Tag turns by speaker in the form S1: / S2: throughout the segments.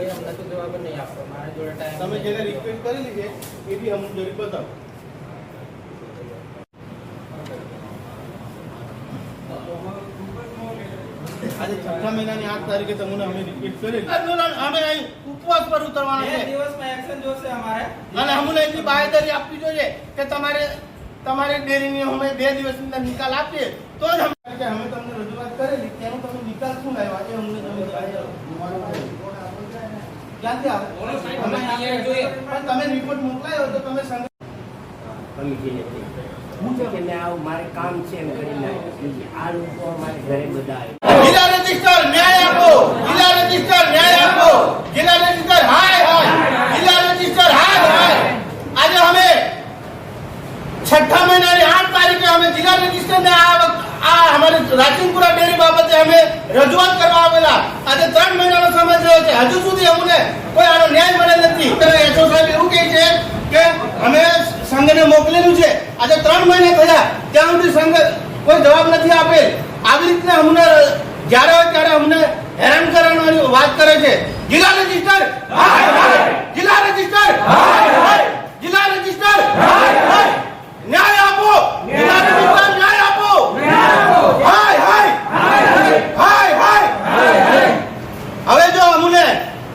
S1: ભાઈ અમને તો જવાબ નહીં આપતો, મારા જોડે ટાઈમ
S2: તમે જેને રિક્વેસ્ટ કરેલી છે એ બી અમને જોઈ બતાવો. આજે 6 મહિનાની 8 તારીખે તમને અમે રિક્વેસ્ટ કરેલી. અમે અહીં ઉપવાસ પર ઉતરવાના છે.
S1: 2 દિવસમાં એક્શન જોશે અમારે,
S2: અને અમને એટલી બાહેધરી આપવી જોઈએ કે તમારે ડેરીની અમે 2 દિવસની અંદર નિકાલ આપીએ તો જ અમે તમને રજૂઆત કરેલી તેનો તમે નિકાલ શું લાવ્યા એ અમને તમે ક્યાંથી આવે અમે અહીંયા જોઈએ. પણ તમે રિપોર્ટ મોકલાયો તો તમે
S3: કમિટીને હું કે મારે કામ છે એમ કરીને આ લોકો અમારે ઘરે બધા
S2: જિલ્લા રજિસ્ટર ન્યાય આપો, જિલ્લા રજિસ્ટર ન્યાય આપો, જિલ્લા રજિસ્ટર હાય હાય, જિલ્લા રજિસ્ટર હાય હાય. આજે અમે 6 મહિનાની 8 તારીખે અમે જિલ્લા રજિસ્ટરને આ અમારી રાચીનપુરા ડેરી બાબતે અમે રજૂઆત કરવા આવેલા. આજે 3 મહિનાનો સમય થયો છે, હજુ સુધી અમને કોઈ આનો ન્યાય મળે નથી. એસઓ સાહેબ એવું કહે છે કે અમે સંઘને મોકલેલું છે. આજે 3 મહિના થયા ત્યાં સુધી સંઘ કોઈ જવાબ નથી આપેલ. આવી રીતના અમને જ્યારે હોય ત્યારે અમને હેરાન કરવાની વાત કરે છે. જિલ્લા રજિસ્ટર હાય હાય, જિલ્લા રજિસ્ટર હાય હાય, જિલ્લા રજિસ્ટર હાય હાય, ન્યાય આપો, જિલ્લા રજિસ્ટર ન્યાય આપો, હાય હાય હાય હાય. હવે જો અમને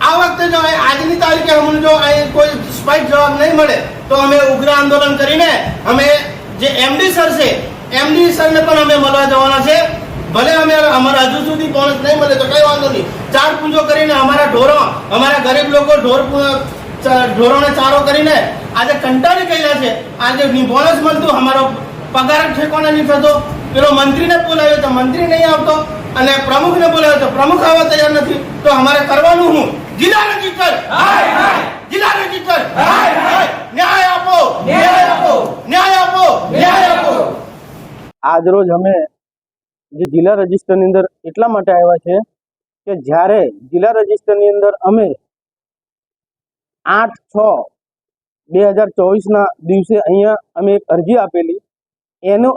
S2: આ વખતે જો આજની તારીખે અમને જો કોઈ સ્પષ્ટ જવાબ નહીં મળે તો અમે ઉગ્ર આંદોલન કરીને અમે જે એમડી સર છે એમડી સરને પણ અમે મળવા જવાના છે. ભલે અમે અમારા હજુ સુધી બોનસ નહીં મળે તો કઈ વાંધો નહીં, 4 પૂંજો કરીને અમારા ઢોરો, અમારા ગરીબ લોકો ઢોરોને ચારો કરીને આજે કંટાળી ગયેલા છે. આજે બોનસ મળતું, અમારો પગાર ઠેકાણે નહીં થતો. પેલો મંત્રીને બોલાવ્યો તો મંત્રી નહીં આવતો, અને પ્રમુખને બોલાવ્યો તો પ્રમુખ આવવા તૈયાર નથી. તો અમારે કરવાનું હું? જિલ્લા રજિસ્ટર હાય હાય, જિલ્લા રજિસ્ટર હાય હાય, ન્યાય આપો, ન્યાય આપો, ન્યાય આપો, ન્યાય આપો.
S4: આજ રોજ અમે જે જિલ્લા રજિસ્ટરની અંદર એટલા માટે આવ્યા છે કે જ્યારે જિલ્લા રજિસ્ટરની અંદર અમે 8/6/2024 દિવસે અહીંયા અમે એક અરજી આપેલી. એનું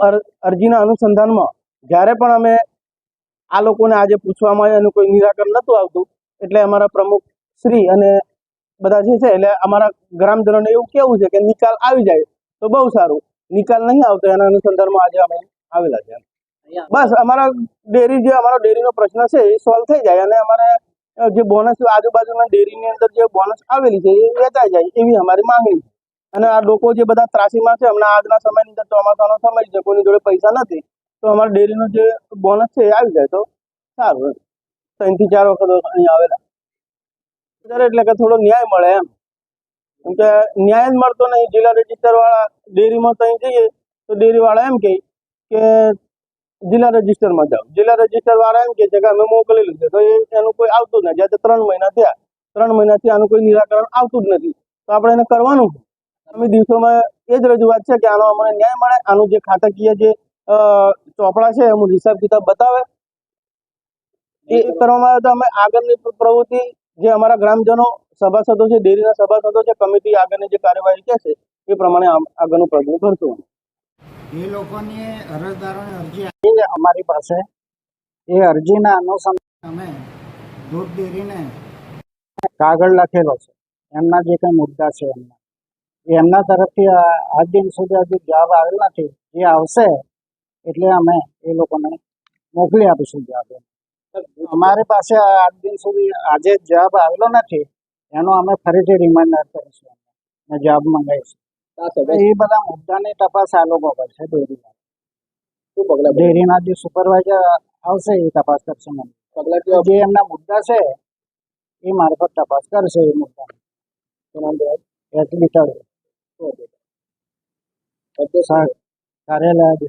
S4: અરજીના અનુસંધાનમાં જ્યારે પણ અમે આ લોકોને આજે પૂછવામાં આવ્યા એનું કોઈ નિરાકરણ નહોતું આવતું, એટલે અમારા પ્રમુખ શ્રી અને બધા જે છે એટલે અમારા ગ્રામજનોને એવું કેવું છે કે નિકાલ આવી જાય તો બહુ સારું. નિકાલ નહીં આવતો એના અનુસંધાનમાં આજે અમે આવેલા છે. બસ અમારા અમારો ડેરીનો પ્રશ્ન છે એ સોલ્વ થઈ જાય અને અમારે જે બોનસ આજુબાજુના ડેરીની અંદર જે બોનસ આવેલી છે એ વેચાઈ જાય એવી અમારી માંગણી છે. અને આ લોકો જે બધા ત્રાસીમાં છે હમણાં આજના સમયની અંદર ચોમાસાનો સમય છે, કોઈની જોડે પૈસા નથી, તો અમારા ડેરીનો જે બોનસ છે એ આવી જાય તો સારું. 3 થી 4 વખત અહીંયા આવેલા એટલે કે થોડો ન્યાય મળે એમ. કેમ કે ન્યાય જ મળતો નહીં. જિલ્લા રજિસ્ટર વાળા ડેરીમાં ત્યાં જઈએ તો ડેરી વાળા એમ કે જિલ્લા રજિસ્ટરમાં જાઓ, જિલ્લા રજિસ્ટર વાળા એમ કે છે કે અમે મોકલેલું છે, તો એનું કોઈ આવતું જ નથી. આજે 3 મહિના થયા, 3 મહિનાથી આનું કોઈ નિરાકરણ આવતું જ નથી. તો આપણે એને કરવાનું અમે દિવસોમાં એ જ રજૂઆત છે કે આનો અમને ન્યાય મળે. આનું જે ખાતાકીય જે ચોપડા છે એનું હિસાબ કિતાબ બતાવે એ કરવામાં આવે તો અમે આગળની પ્રવૃત્તિ જે અમારા ગ્રામજનો સભાસદો છે, ડેરીના સભાસદો છે, કમિટી આગળની જે કાર્યવાહી કહેશે એ પ્રમાણે આગળનું પગલું ભરશું.
S5: એ લોકોની અરજદારોની અરજી આવી અમારી પાસે. એ અરજીના અનુસંધાને અમે દૂધ ડેરીને કાગળ લખેલો છે, એમના જે કંઈ મુદ્દા છે એમના તરફથી આજ દિન સુધી હજુ જવાબ આવેલ નથી. જે આવશે એટલે અમે એ લોકોને મોકલી આપીશું જવાબ. અમારી પાસે આજ દિન સુધી આજે જવાબ આવેલો નથી, એનો અમે ફરીથી રિમાઇન્ડર કરીશું અને જવાબ મંગાવીશું. એ બધા મુદ્દાની તપાસ આ લોકો કરશે. ડેરીના જે સુપરવાઇઝર આવશે એ તપાસ કરશે. જે એમના મુદ્દા છે એ મારફત તપાસ કરશે. એ મુદ્દા કાર્યાલય